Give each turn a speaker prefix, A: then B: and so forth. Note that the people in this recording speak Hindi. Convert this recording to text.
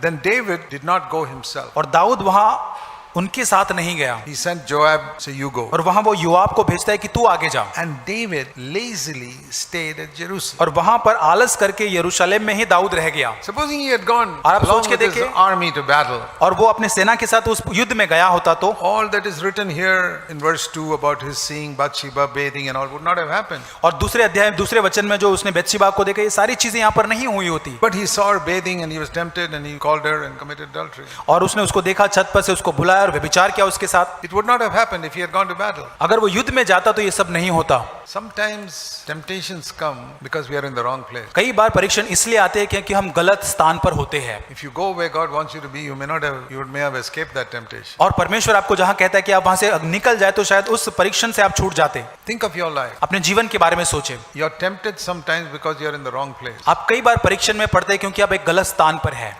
A: Then David did not go himself.
B: और दाऊद वहां उनके साथ नहीं गया,
A: He sent Joab, say you go.
B: और वहां वो योआब को भेजता है कि तू आगे जा,
A: And David lazily stayed at Jerusalem.
B: और वहां पर आलस करके यरूशलेम में ही दाऊद रह गया।
A: Supposing he had gone
B: और आप
A: along
B: सोच के
A: with his
B: देखिए,
A: army to battle.
B: और वो अपने सेना के साथ उस युद्ध में गया होता तो
A: All that is written here in verse 2 about his seeing Bathsheba bathing and all would not have happened.
B: और दूसरे अध्याय दूसरे वचन में जो उसने बेतशेबा को देखा, ये सारी चीजें यहाँ पर नहीं हुई होती।
A: But he saw her bathing and he was tempted and he called her and committed adultery.
B: और उसने उसको देखा, छत पर से उसको बुलाया और व्यभिचार किया उसके साथ।
A: It would not have happened if he had gone to battle.
B: अगर वो युद्ध में जाता तो ये सब नहीं होता।
A: Sometimes temptations come because we are in the wrong place.
B: कई बार परीक्षण इसलिए आते हैं क्योंकि हम गलत स्थान पर होते हैं,
A: If you go where God wants you to be, you may have escaped that temptation.
B: और परमेश्वर आपको जहां कहता है कि आप वहां से निकल जाए तो शायद उस परीक्षण से आप छूट जाते।
A: Think of your life.
B: अपने जीवन के बारे में सोचें।
A: You are tempted sometimes because you are in the wrong place.
B: आप कई बार परीक्षण में पड़ते हैं क्योंकि आप एक गलत स्थान पर हैं।